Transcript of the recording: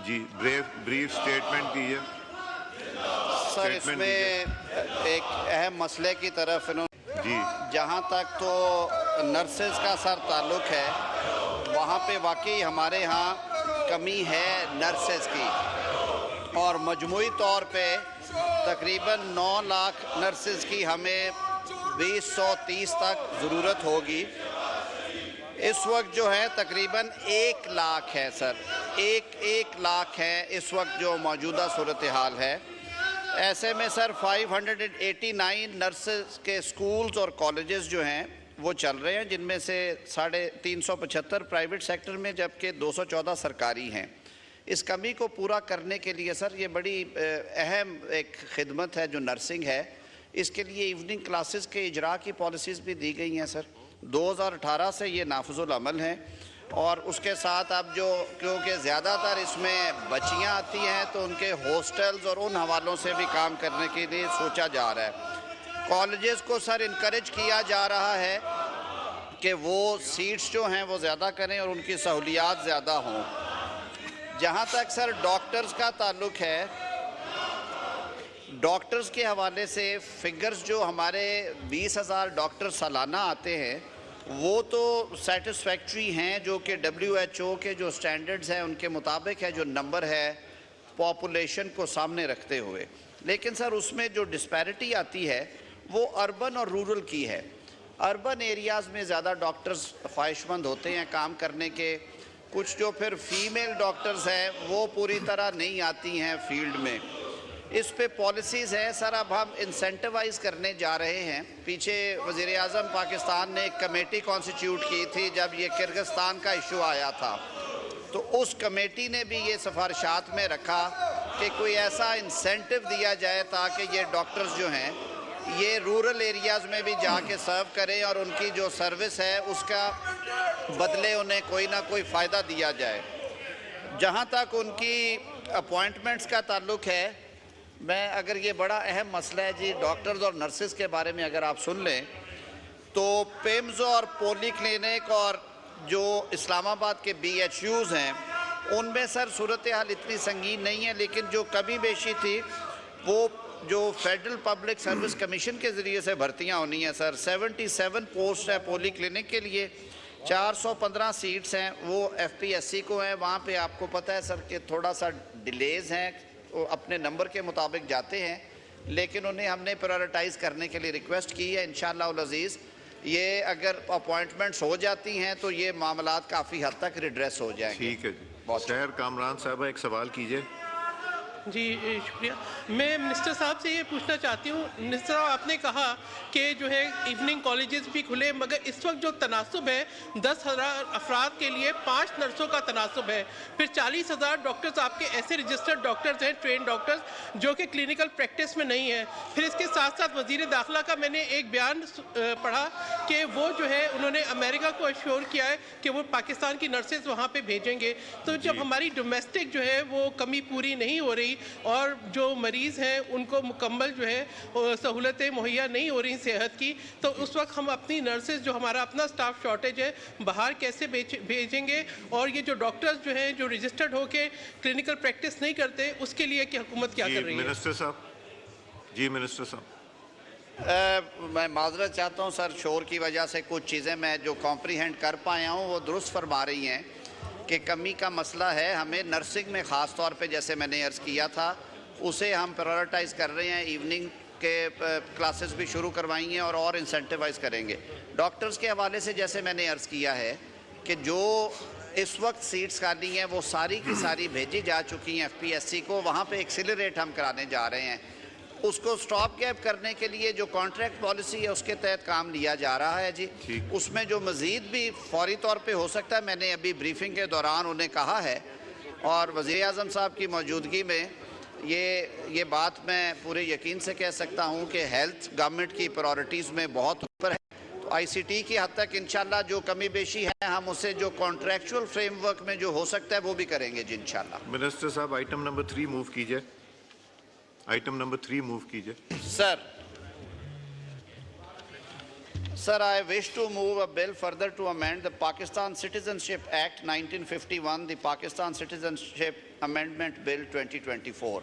جی brief statement دیجیے. سر اس میں ایک اہم مسئلے کی طرف جی جہاں تک تو نرسز کا سر تعلق ہے وہاں پہ واقعی ہمارے ہاں کمی ہے نرسز کی، اور مجموعی طور پہ تقریباً 9 لاکھ نرسز کی ہمیں 2030 تک ضرورت ہوگی. اس وقت جو ہے تقریباً 1 لاکھ ہے سر، ایک لاکھ ہے اس وقت جو موجودہ صورتحال ہے. ایسے میں سر 589 نرسز کے سکولز اور کالجز جو ہیں وہ چل رہے ہیں، جن میں سے 375 پرائیویٹ سیکٹر میں جبکہ 214 سرکاری ہیں. اس کمی کو پورا کرنے کے لیے سر یہ بڑی اہم ایک خدمت ہے جو نرسنگ ہے. اس کے لیے ایوننگ کلاسز کے اجراء کی پالیسیز بھی دی گئی ہیں سر. 2018 سے یہ نافذ العمل ہیں، اور اس کے ساتھ اب جو کیونکہ زیادہ تر اس میں بچیاں آتی ہیں تو ان کے ہاسٹلز اور ان حوالوں سے بھی کام کرنے کے لیے سوچا جا رہا ہے. کالجز کو سر انکریج کیا جا رہا ہے کہ وہ سیٹس جو ہیں وہ زیادہ کریں اور ان کی سہولیات زیادہ ہوں. جہاں تک سر ڈاکٹرز کا تعلق ہے، ڈاکٹرز کے حوالے سے فگرز جو ہمارے 20,000 ڈاکٹر سالانہ آتے ہیں وہ تو سیٹسفیکٹری ہیں، جو کہ WHO کے جو سٹینڈرڈز ہیں ان کے مطابق ہے جو نمبر ہے پاپولیشن کو سامنے رکھتے ہوئے. لیکن سر اس میں جو ڈسپیرٹی آتی ہے وہ اربن اور رورل کی ہے. اربن ایریاز میں زیادہ ڈاکٹرز خواہش مند ہوتے ہیں کام کرنے کے، کچھ جو پھر فیمیل ڈاکٹرز ہیں وہ پوری طرح نہیں آتی ہیں فیلڈ میں. اس پہ پالیسیز ہیں سر. اب ہم انسینٹیوائز کرنے جا رہے ہیں. پیچھے وزیر اعظم پاکستان نے ایک کمیٹی کانسٹیٹیوٹ کی تھی جب یہ کرغزستان کا ایشو آیا تھا، تو اس کمیٹی نے بھی یہ سفارشات میں رکھا کہ کوئی ایسا انسینٹیو دیا جائے تاکہ یہ ڈاکٹرز جو ہیں یہ رورل ایریاز میں بھی جا کے سرو کریں اور ان کی جو سروس ہے اس کا بدلے انہیں کوئی نہ کوئی فائدہ دیا جائے. جہاں تک ان کی اپوائنٹمنٹس کا تعلق ہے، میں اگر یہ بڑا اہم مسئلہ ہے جی ڈاکٹرز اور نرسز کے بارے میں اگر آپ سن لیں تو پیمز اور پولی کلینک اور جو اسلام آباد کے BHUs ہیں ان میں سر صورتحال اتنی سنگین نہیں ہے، لیکن جو کمی بیشی تھی وہ جو فیڈرل پبلک سروس کمیشن کے ذریعے سے بھرتیاں ہونی ہیں سر. 77 پوسٹ ہے پولی کلینک کے لیے، 415 سیٹس ہیں وہ FPSC کو ہیں. وہاں پہ آپ کو پتہ ہے سر کہ تھوڑا سا ڈیلیز ہیں، وہ اپنے نمبر کے مطابق جاتے ہیں، لیکن انہیں ہم نے پرائورٹائز کرنے کے لیے ریکویسٹ کی ہے. انشاءاللہ العزیز یہ اگر اپوائنٹمنٹس ہو جاتی ہیں تو یہ معاملات کافی حد تک ریڈریس ہو جائیں گے. ٹھیک ہے جی. شہر کامران صاحبہ ایک سوال کیجئے. جی شکریہ. میں منسٹر صاحب سے یہ پوچھنا چاہتی ہوں، منسٹر صاحب آپ نے کہا کہ جو ہے ایوننگ کالجز بھی کھلے، مگر اس وقت جو تناسب ہے 10,000 افراد کے لیے 5 نرسوں کا تناسب ہے. پھر 40,000 ڈاکٹرز آپ کے ایسے رجسٹرڈ ڈاکٹرز ہیں، ٹرین ڈاکٹرز جو کہ کلینکل پریکٹس میں نہیں ہیں. پھر اس کے ساتھ ساتھ وزیر داخلہ کا میں نے ایک بیان پڑھا کہ وہ جو ہے انہوں نے امریکہ کو اشور کیا ہے کہ وہ پاکستان کی نرسز وہاں پہ بھیجیں گے. تو جب ہماری ڈومیسٹک جو ہے وہ کمی پوری نہیں ہو رہی اور جو مریض ہیں ان کو مکمل جو ہے سہولتیں مہیا نہیں ہو رہی صحت کی، تو اس وقت ہم اپنی نرسز جو ہمارا اپنا سٹاف شارٹیج ہے باہر کیسے بھیجیں گے؟ اور یہ جو ڈاکٹرز جو ہیں جو رجسٹرڈ ہو کے کلینکل پریکٹس نہیں کرتے اس کے لیے کہ حکومت کیا کر رہی ہے؟ منسٹر صاحب. جی منسٹر صاحب. میں معذرت چاہتا ہوں سر، شور کی وجہ سے کچھ چیزیں میں جو کمپریہینڈ کر پایا ہوں وہ درست فرما رہی ہیں کہ کمی کا مسئلہ ہے. ہمیں نرسنگ میں خاص طور پہ جیسے میں نے عرض کیا تھا اسے ہم پرائورٹائز کر رہے ہیں. ایوننگ کے کلاسز بھی شروع کروائی ہیں اور انسینٹیوائز کریں گے. ڈاکٹرز کے حوالے سے جیسے میں نے عرض کیا ہے کہ جو اس وقت سیٹس خالی ہیں وہ ساری کی ساری بھیجی جا چکی ہیں FPSC کو. وہاں پہ ایکسیلریٹ ہم کرانے جا رہے ہیں. اس کو سٹاپ گیپ کرنے کے لیے جو کانٹریکٹ پالیسی ہے اس کے تحت کام لیا جا رہا ہے جی. اس میں جو مزید بھی فوری طور پہ ہو سکتا ہے میں نے ابھی بریفنگ کے دوران انہیں کہا ہے، اور وزیر اعظم صاحب کی موجودگی میں یہ بات میں پورے یقین سے کہہ سکتا ہوں کہ ہیلتھ گورنمنٹ کی پرائورٹیز میں بہت اوپر ہے. تو ICT کی حد تک انشاءاللہ جو کمی بیشی ہے ہم اسے جو کانٹریکچول فریم ورک میں جو ہو سکتا ہے وہ بھی کریں گے جی انشاءاللہ. منسٹر صاحب آئٹم نمبر 3 موو کیجئے. آئٹم نمبر 3 موو کیجئے. سر Sir, I wish to move a bill further to amend the Pakistan Citizenship Act 1951, the Pakistan Citizenship Amendment Bill 2024.